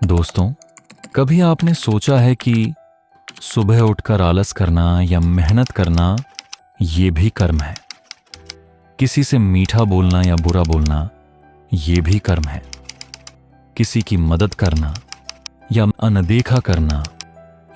दोस्तों, कभी आपने सोचा है कि सुबह उठकर आलस करना या मेहनत करना ये भी कर्म है? किसी से मीठा बोलना या बुरा बोलना ये भी कर्म है। किसी की मदद करना या अनदेखा करना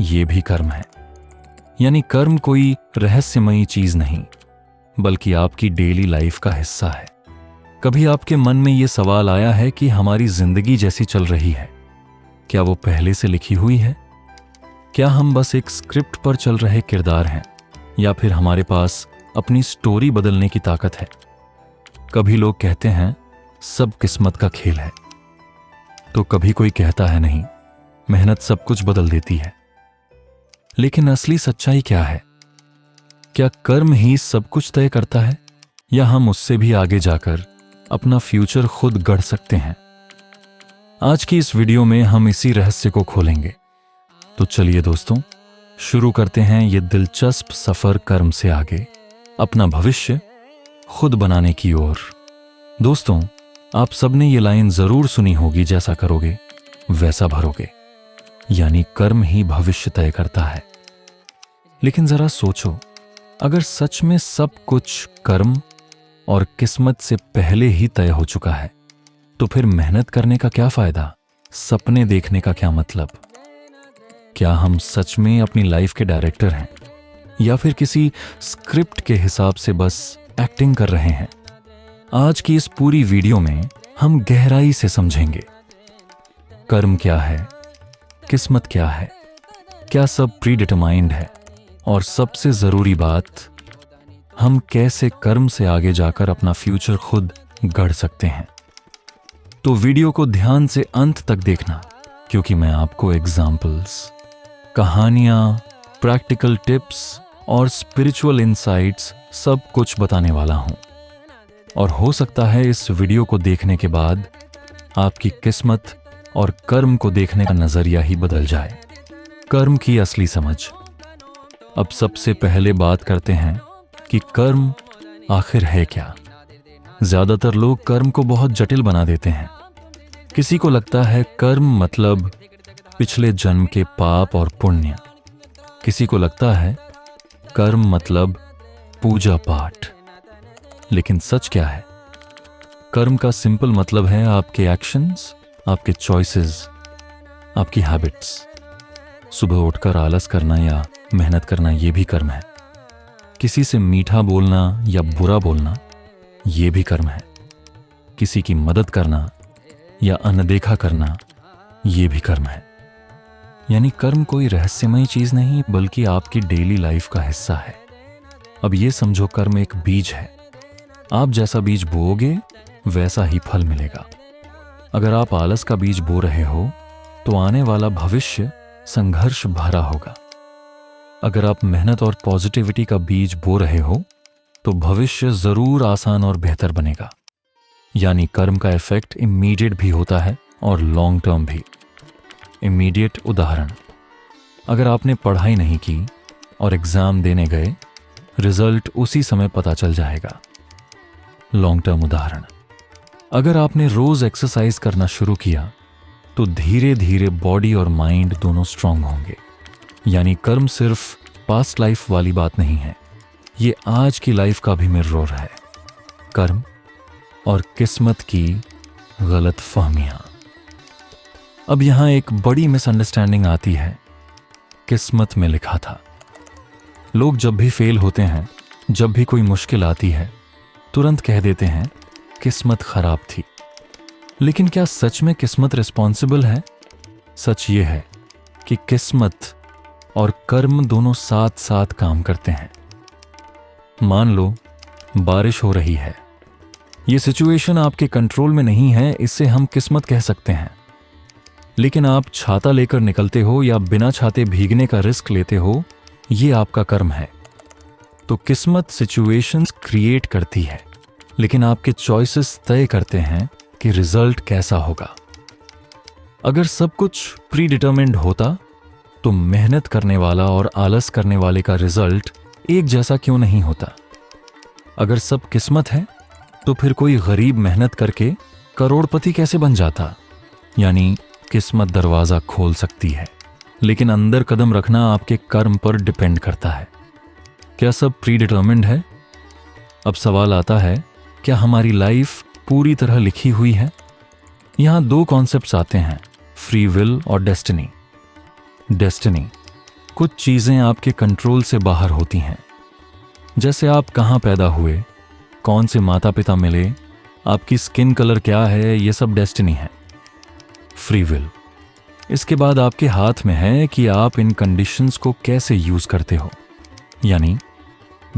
ये भी कर्म है। यानी कर्म कोई रहस्यमयी चीज नहीं, बल्कि आपकी डेली लाइफ का हिस्सा है। कभी आपके मन में ये सवाल आया है कि हमारी जिंदगी जैसी चल रही है, क्या वो पहले से लिखी हुई है? क्या हम बस एक स्क्रिप्ट पर चल रहे किरदार हैं, या फिर हमारे पास अपनी स्टोरी बदलने की ताकत है? कभी लोग कहते हैं सब किस्मत का खेल है, तो कभी कोई कहता है नहीं, मेहनत सब कुछ बदल देती है। लेकिन असली सच्चाई क्या है? क्या कर्म ही सब कुछ तय करता है, या हम उससे भी आगे जाकर अपना फ्यूचर खुद गढ़ सकते हैं? आज की इस वीडियो में हम इसी रहस्य को खोलेंगे। तो चलिए दोस्तों, शुरू करते हैं ये दिलचस्प सफर कर्म से आगे, अपना भविष्य खुद बनाने की ओर। दोस्तों, आप सबने ये लाइन जरूर सुनी होगी, जैसा करोगे वैसा भरोगे, यानी कर्म ही भविष्य तय करता है। लेकिन जरा सोचो, अगर सच में सब कुछ कर्म और किस्मत से पहले ही तय हो चुका है, तो फिर मेहनत करने का क्या फायदा? सपने देखने का क्या मतलब? क्या हम सच में अपनी लाइफ के डायरेक्टर हैं, या फिर किसी स्क्रिप्ट के हिसाब से बस एक्टिंग कर रहे हैं? आज की इस पूरी वीडियो में हम गहराई से समझेंगे कर्म क्या है, किस्मत क्या है, क्या सब प्री डिटरमाइंड है, और सबसे जरूरी बात, हम कैसे कर्म से आगे जाकर अपना फ्यूचर खुद गढ़ सकते हैं। तो वीडियो को ध्यान से अंत तक देखना, क्योंकि मैं आपको एग्जाम्पल्स, कहानियां, प्रैक्टिकल टिप्स और स्पिरिचुअल इनसाइट्स सब कुछ बताने वाला हूं। और हो सकता है इस वीडियो को देखने के बाद आपकी किस्मत और कर्म को देखने का नजरिया ही बदल जाए। कर्म की असली समझ। अब सबसे पहले बात करते हैं कि कर्म आखिर है क्या। ज्यादातर लोग कर्म को बहुत जटिल बना देते हैं। किसी को लगता है कर्म मतलब पिछले जन्म के पाप और पुण्य। किसी को लगता है कर्म मतलब पूजा पाठ। लेकिन सच क्या है? कर्म का सिंपल मतलब है आपके एक्शंस, आपके चॉइसेस, आपकी हैबिट्स। सुबह उठकर आलस करना या मेहनत करना ये भी कर्म है। किसी से मीठा बोलना या बुरा बोलना ये भी कर्म है। किसी की मदद करना या अनदेखा करना ये भी कर्म है। यानी कर्म कोई रहस्यमयी चीज नहीं, बल्कि आपकी डेली लाइफ का हिस्सा है। अब ये समझो, कर्म एक बीज है। आप जैसा बीज बोओगे वैसा ही फल मिलेगा। अगर आप आलस का बीज बो रहे हो तो आने वाला भविष्य संघर्ष भरा होगा। अगर आप मेहनत और पॉजिटिविटी का बीज बो रहे हो तो भविष्य जरूर आसान और बेहतर बनेगा। यानी कर्म का इफेक्ट इमीडिएट भी होता है और लॉन्ग टर्म भी। इमीडिएट उदाहरण, अगर आपने पढ़ाई नहीं की और एग्जाम देने गए, रिजल्ट उसी समय पता चल जाएगा। लॉन्ग टर्म उदाहरण, अगर आपने रोज एक्सरसाइज करना शुरू किया तो धीरे धीरे बॉडी और माइंड दोनों स्ट्रांग होंगे। यानी कर्म सिर्फ पास्ट लाइफ वाली बात नहीं है, ये आज की लाइफ का भी मिरर है। कर्म और किस्मत की गलत फहमियां। अब यहां एक बड़ी मिसअंडरस्टैंडिंग आती है। किस्मत में लिखा था। लोग जब भी फेल होते हैं, जब भी कोई मुश्किल आती है, तुरंत कह देते हैं किस्मत खराब थी। लेकिन क्या सच में किस्मत रिस्पॉन्सिबल है? सच ये है कि किस्मत और कर्म दोनों साथ साथ काम करते हैं। मान लो बारिश हो रही है। ये सिचुएशन आपके कंट्रोल में नहीं है, इससे हम किस्मत कह सकते हैं। लेकिन आप छाता लेकर निकलते हो या बिना छाते भीगने का रिस्क लेते हो, ये आपका कर्म है। तो किस्मत सिचुएशंस क्रिएट करती है, लेकिन आपके चॉइसेस तय करते हैं कि रिजल्ट कैसा होगा। अगर सब कुछ प्री डिटरमिन्ड होता तो मेहनत करने वाला और आलस करने वाले का रिजल्ट एक जैसा क्यों नहीं होता? अगर सब किस्मत है तो फिर कोई गरीब मेहनत करके करोड़पति कैसे बन जाता? यानी किस्मत दरवाजा खोल सकती है, लेकिन अंदर कदम रखना आपके कर्म पर डिपेंड करता है। क्या सब प्री डिटर्मिन्ड है? अब सवाल आता है, क्या हमारी लाइफ पूरी तरह लिखी हुई है? यहां दो कॉन्सेप्ट्स आते हैं, फ्री विल और डेस्टिनी। डेस्टिनी, कुछ चीजें आपके कंट्रोल से बाहर होती हैं, जैसे आप कहां पैदा हुए, कौन से माता पिता मिले, आपकी स्किन कलर क्या है, ये सब डेस्टिनी है। फ्री विल, इसके बाद आपके हाथ में है कि आप इन कंडीशंस को कैसे यूज करते हो। यानी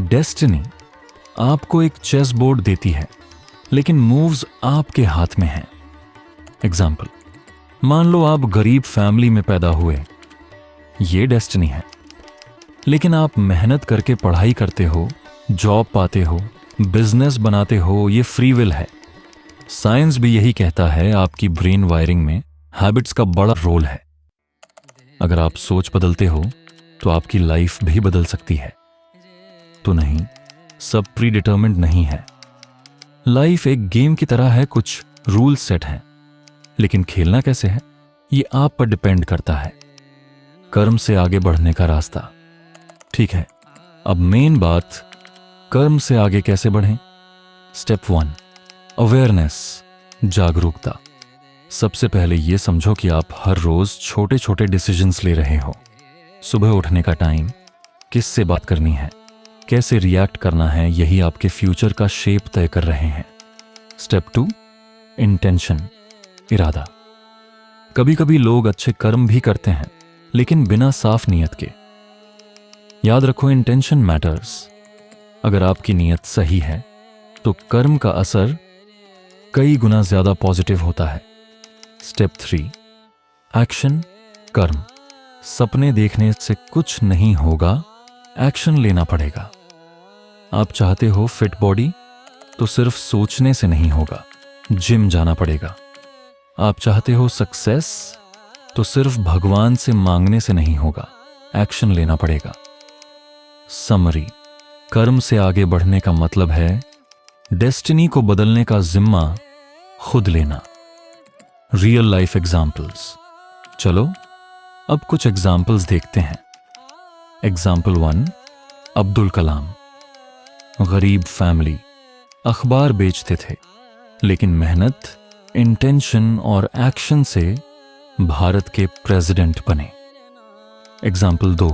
डेस्टिनी आपको एक चेस बोर्ड देती है, लेकिन मूव्स आपके हाथ में हैं। एग्जाम्पल, मान लो आप गरीब फैमिली में पैदा हुए, ये डेस्टिनी है। लेकिन आप मेहनत करके पढ़ाई करते हो, जॉब पाते हो, बिजनेस बनाते हो, ये फ्री विल है। साइंस भी यही कहता है, आपकी ब्रेन वायरिंग में हैबिट्स का बड़ा रोल है। अगर आप सोच बदलते हो तो आपकी लाइफ भी बदल सकती है। तो नहीं, सब प्री डिटर्मिन्ड नहीं है। लाइफ एक गेम की तरह है, कुछ रूल सेट हैं, लेकिन खेलना कैसे है ये आप पर डिपेंड करता है। कर्म से आगे बढ़ने का रास्ता। ठीक है, अब मेन बात, कर्म से आगे कैसे बढ़ें। स्टेप 1, अवेयरनेस, जागरूकता। सबसे पहले यह समझो कि आप हर रोज छोटे छोटे डिसीजंस ले रहे हो। सुबह उठने का टाइम, किससे बात करनी है, कैसे रिएक्ट करना है, यही आपके फ्यूचर का शेप तय कर रहे हैं। स्टेप 2, इंटेंशन, इरादा। कभी कभी लोग अच्छे कर्म भी करते हैं, लेकिन बिना साफ नियत के। याद रखो, इंटेंशन मैटर्स। अगर आपकी नियत सही है तो कर्म का असर कई गुना ज्यादा पॉजिटिव होता है। स्टेप 3, एक्शन, कर्म। सपने देखने से कुछ नहीं होगा, एक्शन लेना पड़ेगा। आप चाहते हो फिट बॉडी, तो सिर्फ सोचने से नहीं होगा, जिम जाना पड़ेगा। आप चाहते हो सक्सेस, तो सिर्फ भगवान से मांगने से नहीं होगा, एक्शन लेना पड़ेगा। समरी, कर्म से आगे बढ़ने का मतलब है डेस्टिनी को बदलने का जिम्मा खुद लेना। Real life examples. चलो अब कुछ एग्जाम्पल्स देखते हैं। एग्जाम्पल 1, अब्दुल कलाम। गरीब फैमिली, अखबार बेचते थे, लेकिन मेहनत, इंटेंशन और एक्शन से भारत के प्रेसिडेंट बने। Example 2,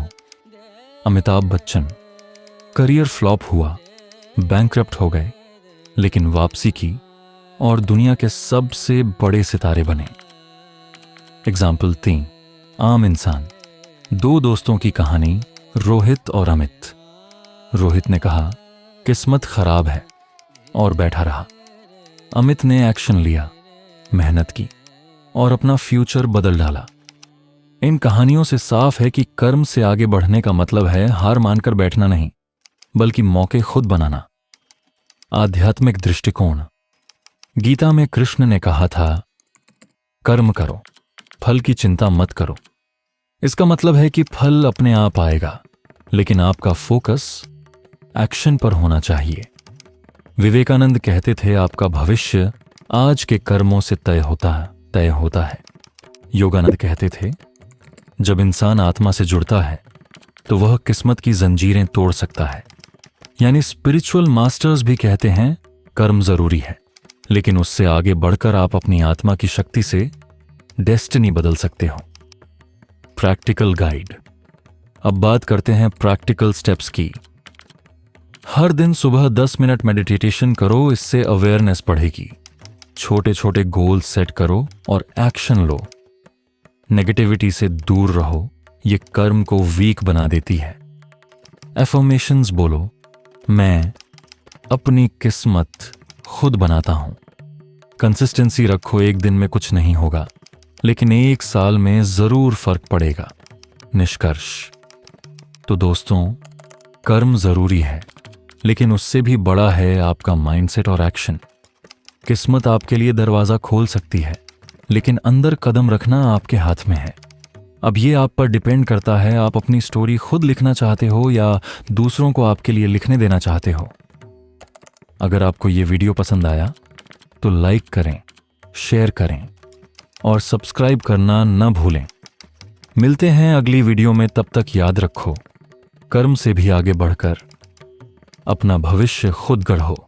Amitabh Bachchan. Career flop हुआ, बैंकरप्ट हो गए, लेकिन वापसी की और दुनिया के सबसे बड़े सितारे बने। एग्जाम्पल 3, आम इंसान। 2 दोस्तों की कहानी, रोहित और अमित। रोहित ने कहा किस्मत खराब है और बैठा रहा। अमित ने एक्शन लिया, मेहनत की और अपना फ्यूचर बदल डाला। इन कहानियों से साफ है कि कर्म से आगे बढ़ने का मतलब है हार मानकर बैठना नहीं, बल्कि मौके खुद बनाना। आध्यात्मिक दृष्टिकोण। गीता में कृष्ण ने कहा था, कर्म करो, फल की चिंता मत करो। इसका मतलब है कि फल अपने आप आएगा, लेकिन आपका फोकस एक्शन पर होना चाहिए। विवेकानंद कहते थे, आपका भविष्य आज के कर्मों से तय होता है। योगानंद कहते थे, जब इंसान आत्मा से जुड़ता है तो वह किस्मत की जंजीरें तोड़ सकता है। यानी स्पिरिचुअल मास्टर्स भी कहते हैं, कर्म जरूरी है, लेकिन उससे आगे बढ़कर आप अपनी आत्मा की शक्ति से डेस्टिनी बदल सकते हो। Practical guide. अब बात करते हैं प्रैक्टिकल स्टेप्स की। हर दिन सुबह 10 मिनट मेडिटेशन करो, इससे अवेयरनेस बढ़ेगी। छोटे छोटे गोल सेट करो और एक्शन लो। नेगेटिविटी से दूर रहो, ये कर्म को वीक बना देती है। एफर्मेशंस बोलो, मैं अपनी किस्मत खुद बनाता हूं। कंसिस्टेंसी रखो, एक दिन में कुछ नहीं होगा, लेकिन 1 साल में जरूर फर्क पड़ेगा। निष्कर्ष। तो दोस्तों, कर्म जरूरी है, लेकिन उससे भी बड़ा है आपका माइंडसेट और एक्शन। किस्मत आपके लिए दरवाजा खोल सकती है, लेकिन अंदर कदम रखना आपके हाथ में है। अब ये आप पर डिपेंड करता है, आप अपनी स्टोरी खुद लिखना चाहते हो या दूसरों को आपके लिए लिखने देना चाहते हो। अगर आपको ये वीडियो पसंद आया तो लाइक करें, शेयर करें और सब्सक्राइब करना न भूलें। मिलते हैं अगली वीडियो में, तब तक याद रखो, कर्म से भी आगे बढ़कर अपना भविष्य खुद गढ़ो।